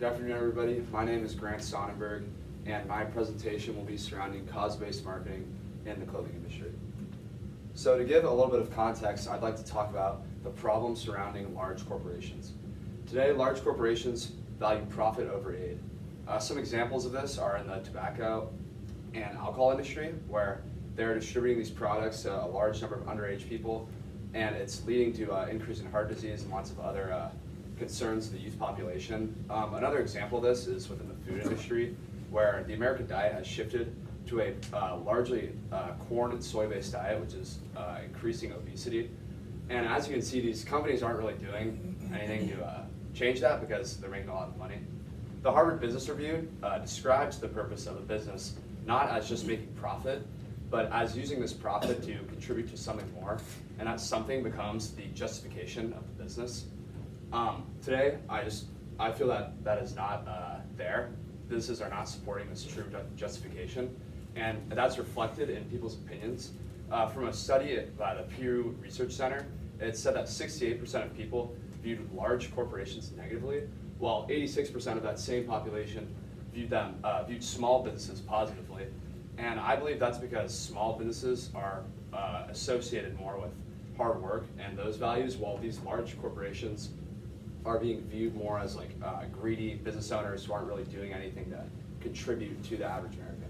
Good afternoon, everybody. My name is Grant Sonnenberg, and my presentation will be surrounding cause-based marketing in the clothing industry. So to give a little bit of context, I'd like to talk about the problem surrounding large corporations. Today, large corporations value profit over aid. Some examples of this are in the tobacco and alcohol industry, where they're distributing these products to a large number of underage people, and it's leading to increase in heart disease and lots of other concerns to the youth population. Another example of this is within the food industry, where the American diet has shifted to a largely corn and soy-based diet, which is increasing obesity. And as you can see, these companies aren't really doing anything to change that because they're making a lot of money. The Harvard Business Review describes the purpose of a business not as just making profit, but as using this profit to contribute to something more, and that something becomes the justification of the business. Today, I feel that is not there. Businesses are not supporting this true justification, and that's reflected in people's opinions. From a study by the Pew Research Center, it said that 68% of people viewed large corporations negatively, while 86% of that same population viewed small businesses positively. And I believe that's because small businesses are associated more with hard work and those values, while these large corporations are being viewed more as like greedy business owners who aren't really doing anything to contribute to the average American.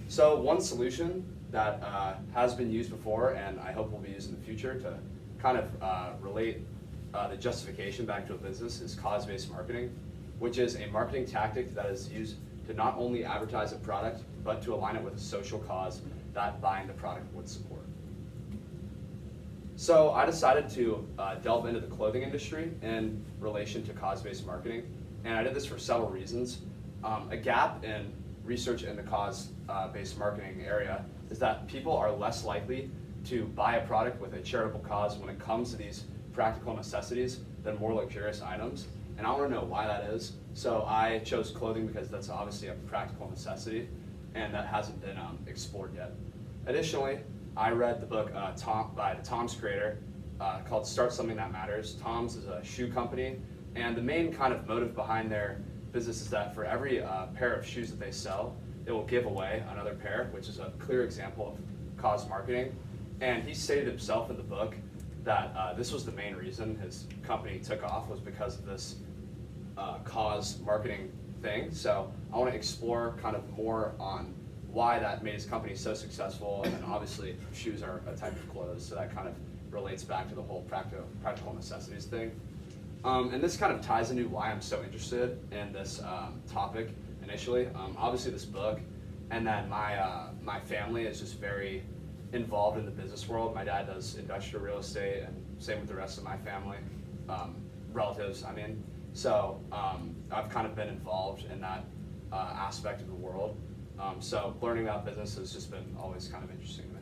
So one solution that has been used before, and I hope will be used in the future to kind of relate the justification back to a business, is cause-based marketing, which is a marketing tactic that is used to not only advertise a product, but to align it with a social cause that buying the product would support. So I decided to delve into the clothing industry in relation to cause-based marketing, and I did this for several reasons. A gap in research in the cause-based marketing area is that people are less likely to buy a product with a charitable cause when it comes to these practical necessities than more luxurious items, and I want to know why that is. So I chose clothing because that's obviously a practical necessity, and that hasn't been explored yet. Additionally, I read the book by the Tom's creator called Start Something That Matters. Tom's is a shoe company, and the main kind of motive behind their business is that for every pair of shoes that they sell, it will give away another pair, which is a clear example of cause marketing. And he stated himself in the book that this was the main reason his company took off, was because of this cause marketing thing. So I want to explore kind of more on why that made his company so successful, and then obviously shoes are a type of clothes, so that kind of relates back to the whole practical necessities thing. And this kind of ties into why I'm so interested in this topic initially. Obviously this book, and then my family is just very involved in the business world. My dad does industrial real estate, and same with the rest of my family, relatives, I mean. So I've kind of been involved in that aspect of the world. So learning about business has just been always kind of interesting to me.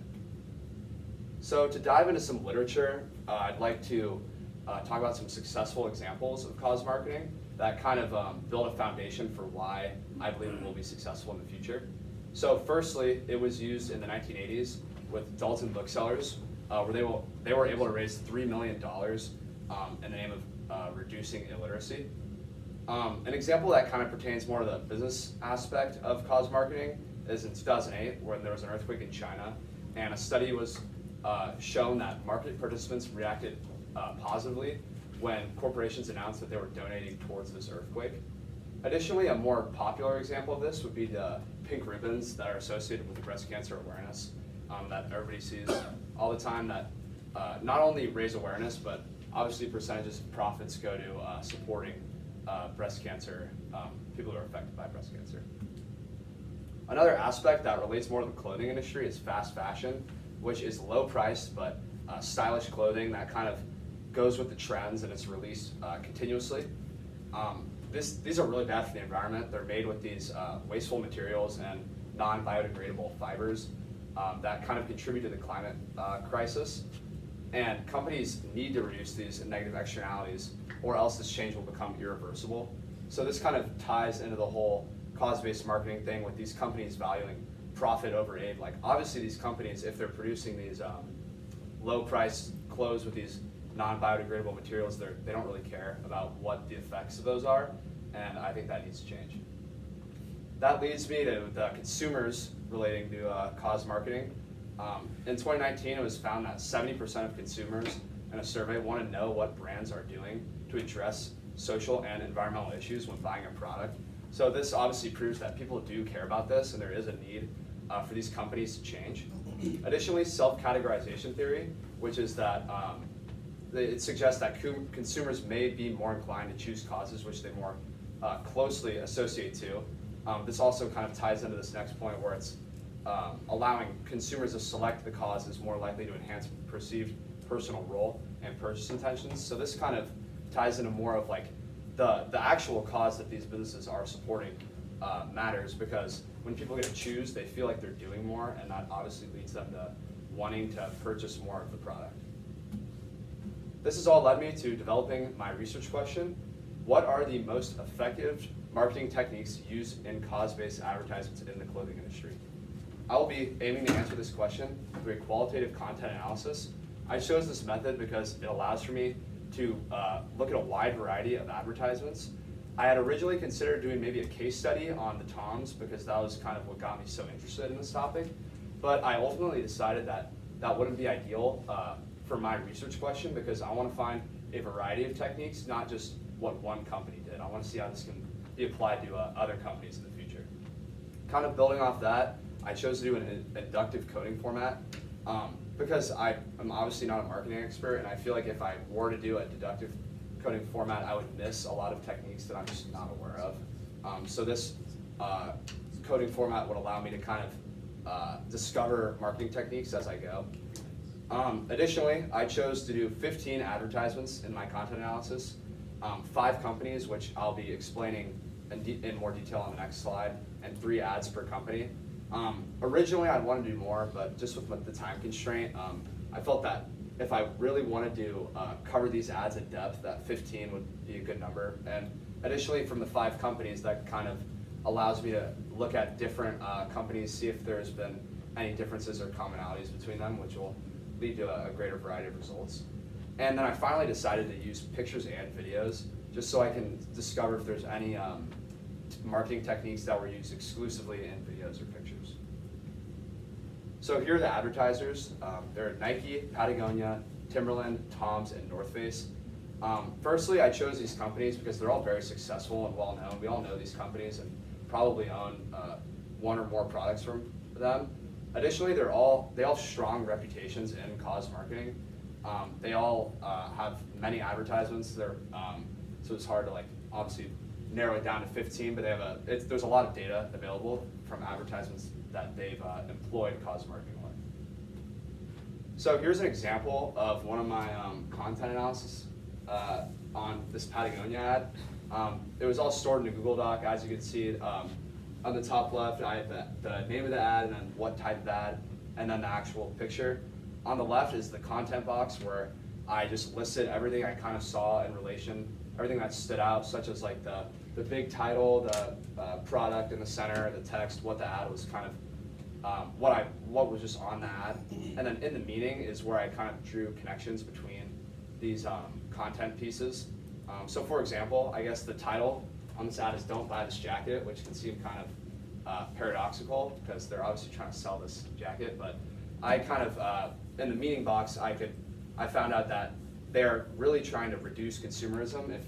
So to dive into some literature, I'd like to talk about some successful examples of cause marketing that kind of build a foundation for why I believe it will be successful in the future. So firstly, it was used in the 1980s with Dalton Booksellers, where they were able to raise $3 million in the name of reducing illiteracy. An example that kind of pertains more to the business aspect of cause marketing is in 2008, when there was an earthquake in China, and a study was shown that market participants reacted positively when corporations announced that they were donating towards this earthquake. Additionally, a more popular example of this would be the pink ribbons that are associated with breast cancer awareness that everybody sees all the time, that not only raise awareness, but obviously percentages of profits go to supporting breast cancer, people who are affected by breast cancer. Another aspect that relates more to the clothing industry is fast fashion, which is low priced but stylish clothing that kind of goes with the trends, and it's released continuously. These are really bad for the environment. They're made with these wasteful materials and non-biodegradable fibers that kind of contribute to the climate crisis. And companies need to reduce these negative externalities, or else this change will become irreversible. So this kind of ties into the whole cause-based marketing thing, with these companies valuing profit over aid. Like obviously these companies, if they're producing these low-priced clothes with these non-biodegradable materials, they don't really care about what the effects of those are. and I think that needs to change. That leads me to the consumers relating to cause marketing. In 2019, it was found that 70% of consumers in a survey want to know what brands are doing to address social and environmental issues when buying a product. So this obviously proves that people do care about this, and there is a need for these companies to change. Additionally, self-categorization theory, which is that it suggests that consumers may be more inclined to choose causes which they more closely associate to. This also kind of ties into this next point where it's allowing consumers to select the causes more likely to enhance perceived personal role and purchase intentions. So this kind of ties into more of like the actual cause that these businesses are supporting matters, because when people get to choose, they feel like they're doing more, and that obviously leads them to wanting to purchase more of the product. This has all led me to developing my research question: what are the most effective marketing techniques used in cause-based advertisements in the clothing industry? I will be aiming to answer this question through a qualitative content analysis. I chose this method because it allows for me to look at a wide variety of advertisements. I had originally considered doing maybe a case study on the Toms, because that was kind of what got me so interested in this topic, but I ultimately decided that that wouldn't be ideal for my research question, because I want to find a variety of techniques, not just what one company did. I want to see how this can be applied to other companies in the future. Kind of building off that, I chose to do an inductive coding format because I'm obviously not a marketing expert, and I feel like if I were to do a deductive coding format, I would miss a lot of techniques that I'm just not aware of. So this coding format would allow me to kind of discover marketing techniques as I go. Additionally, I chose to do 15 advertisements in my content analysis, 5 companies, which I'll be explaining in more detail on the next slide, and 3 ads per company. Originally, I'd want to do more, but just with the time constraint, I felt that if I really wanted to cover these ads in depth, that 15 would be a good number. And additionally, from the 5 companies, that kind of allows me to look at different companies, see if there's been any differences or commonalities between them, which will lead to a greater variety of results. And then I finally decided to use pictures and videos, just so I can discover if there's any marketing techniques that were used exclusively in videos or pictures. So here are the advertisers. They're Nike, Patagonia, Timberland, Toms, and North Face. Firstly, I chose these companies because they're all very successful and well known. We all know these companies and probably own one or more products from them. Additionally, they all have strong reputations in cause marketing. They all have many advertisements. So it's hard to obviously narrow it down to 15, but there's a lot of data available from advertisements that they've employed cause marketing with. So here's an example of one of my content analysis on this Patagonia ad. It was all stored in a Google Doc, as you can see. On the top left, I have the name of the ad, and then what type of ad, and then the actual picture. On the left is the content box, where I just listed everything I kind of saw in relation, everything that stood out, such as like the big title, the product in the center, the text, what the ad was kind of, what was just on the ad. And then in the meaning is where I kind of drew connections between these content pieces. So for example, I guess the title on this ad is "Don't Buy This Jacket," which can seem kind of paradoxical because they're obviously trying to sell this jacket, but I kind of, in the meaning box, I found out that they're really trying to reduce consumerism. If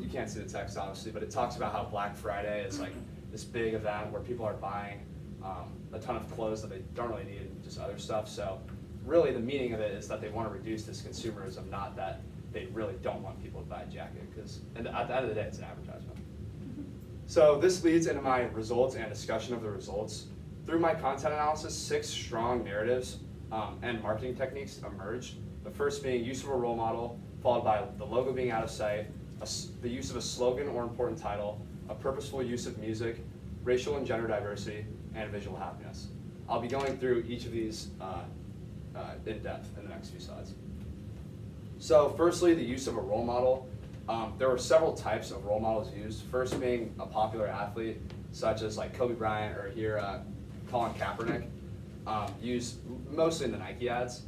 you can't see the text obviously, but it talks about how Black Friday is like this big event where people are buying a ton of clothes that they don't really need and just other stuff. So really the meaning of it is that they want to reduce this consumerism, not that they really don't want people to buy a jacket, because at the end of the day, it's an advertisement. So this leads into my results and discussion of the results. Through my content analysis, 6 strong narratives and marketing techniques emerged. The first being use of a role model, followed by the logo being out of sight, the use of a slogan or important title, a purposeful use of music, racial and gender diversity, and visual happiness. I'll be going through each of these in depth in the next few slides. So firstly, the use of a role model. There were several types of role models used. First being a popular athlete, such as like Kobe Bryant, or here Colin Kaepernick, used mostly in the Nike ads.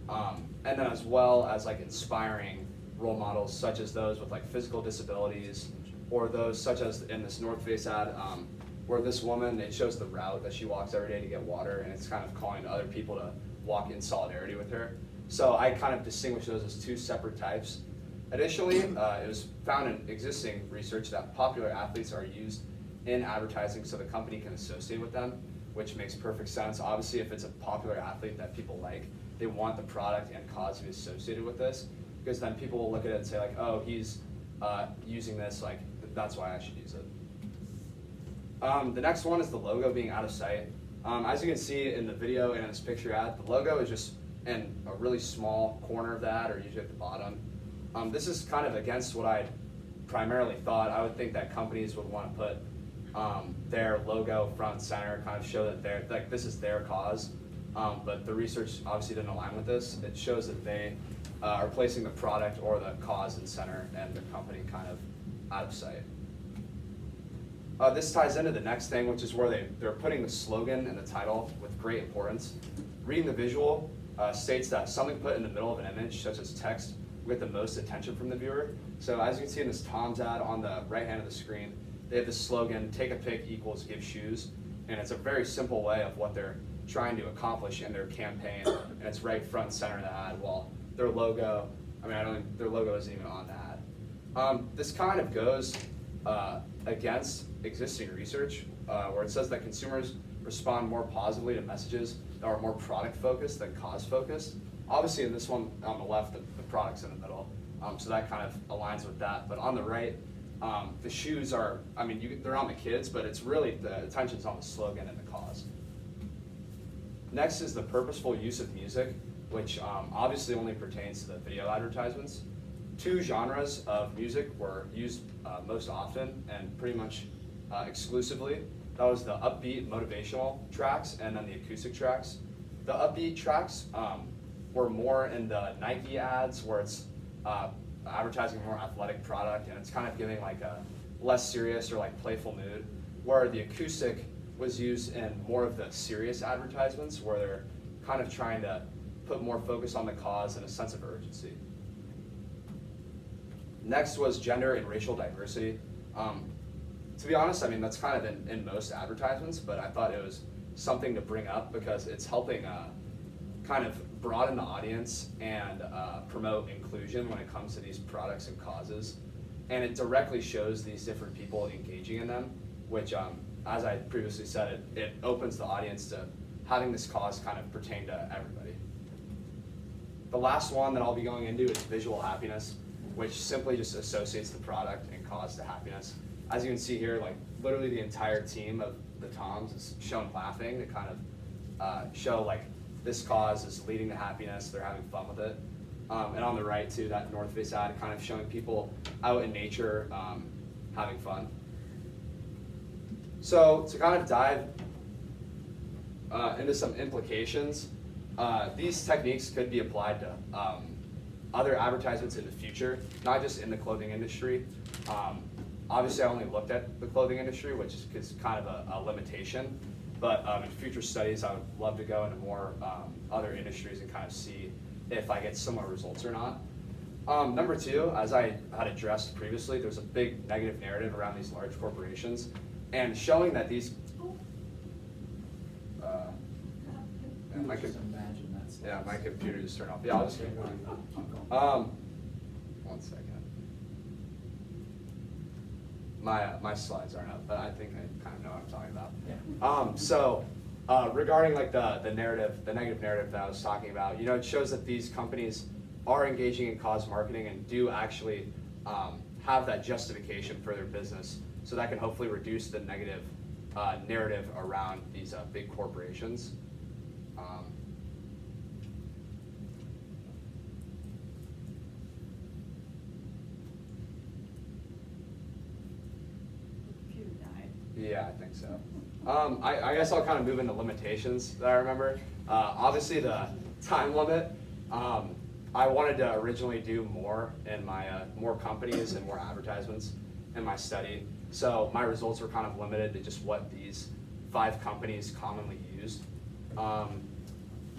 And then as well as like inspiring role models, such as those with like physical disabilities, or those such as in this North Face ad, where this woman, it shows the route that she walks every day to get water, and it's kind of calling to other people to walk in solidarity with her. So I kind of distinguish those as two separate types. Additionally, it was found in existing research that popular athletes are used in advertising so the company can associate with them, which makes perfect sense. Obviously, if it's a popular athlete that people like, they want the product and cause to be associated with this, because then people will look at it and say like, oh, he's using this, like that's why I should use it. The next one is the logo being out of sight. As you can see in the video and in this picture ad, the logo is just in a really small corner of that, or usually at the bottom. This is kind of against what I primarily thought. I would think that companies would want to put their logo front and center, kind of show that they're like this is their cause. But the research obviously didn't align with this. It shows that they are placing the product or the cause in center and the company kind of out of sight. This ties into the next thing, which is where they're putting the slogan and the title with great importance. Reading the visual states that something put in the middle of an image, such as text, will get the most attention from the viewer. So as you can see in this Tom's ad on the right hand of the screen, they have the slogan, take a pic equals give shoes. And it's a very simple way of what they're trying to accomplish in their campaign. And it's right front and center of the ad, while their logo, their logo isn't even on the ad. This kind of goes against existing research, where it says that consumers respond more positively to messages that are more product focused than cause focused. Obviously in this one on the left, the product's in the middle, so that kind of aligns with that. But on the right, the shoes are, they're on the kids, but it's really, the attention's on the slogan and the cause. Next is the purposeful use of music, which obviously only pertains to the video advertisements. Two genres of music were used most often and pretty much exclusively. That was the upbeat motivational tracks and then the acoustic tracks. The upbeat tracks were more in the Nike ads, where it's advertising a more athletic product, and it's kind of giving like a less serious or like playful mood, where the acoustic was used in more of the serious advertisements, where they're kind of trying to put more focus on the cause and a sense of urgency. Next was gender and racial diversity. To be honest, that's kind of in most advertisements, but I thought it was something to bring up because it's helping kind of broaden the audience and promote inclusion when it comes to these products and causes. And it directly shows these different people engaging in them, which, as I previously said, it opens the audience to having this cause kind of pertain to everybody. The last one that I'll be going into is visual happiness, which simply just associates the product and cause to happiness. As you can see here, like literally the entire team of the Toms is shown laughing to kind of show like this cause is leading to happiness, they're having fun with it. And on the right too, that North Face ad kind of showing people out in nature having fun. So to kind of dive into some implications, these techniques could be applied to other advertisements in the future, not just in the clothing industry. Obviously, I only looked at the clothing industry, which is kind of a limitation. But in future studies, I would love to go into more other industries and kind of see if I get similar results or not. Number two, as I had addressed previously, there's a big negative narrative around these large corporations, and showing that these. My computer just turned off. Yeah, I'll just keep going. One second. My slides aren't up, but I think I kind of know what I'm talking about. Yeah. So regarding like the negative narrative that I was talking about, it shows that these companies are engaging in cause marketing and do actually have that justification for their business. So that can hopefully reduce the negative narrative around these big corporations. Yeah, I think so. I guess I'll kind of move into limitations that I remember. Obviously the time limit, I wanted to originally do more in my more companies and more advertisements in my study. So my results were kind of limited to just what these 5 companies commonly used.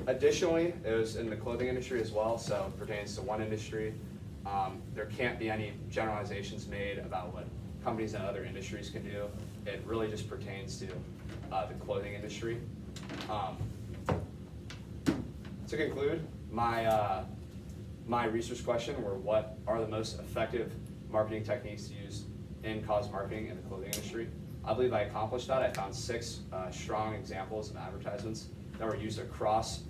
Additionally, it was in the clothing industry as well, so it pertains to one industry. There can't be any generalizations made about what companies in other industries can do. It really just pertains to the clothing industry. To conclude, my research question were what are the most effective marketing techniques used in cause marketing in the clothing industry. I believe I accomplished that. I found 6 strong examples of advertisements that were used across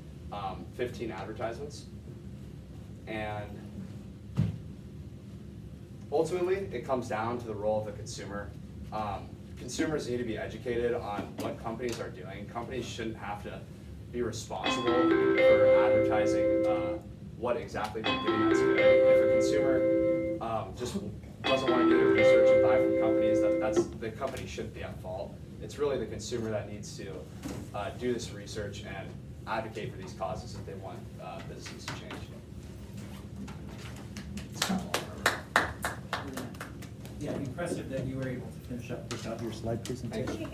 15 advertisements. And ultimately, it comes down to the role of the consumer. Consumers need to be educated on what companies are doing. Companies shouldn't have to be responsible for advertising what exactly they're doing that's good. If a consumer just doesn't want to do their research and buy from companies, the company shouldn't be at fault. It's really the consumer that needs to do this research and advocate for these causes if they want businesses to change. Yeah, impressive that you were able to finish up without your slide presentation.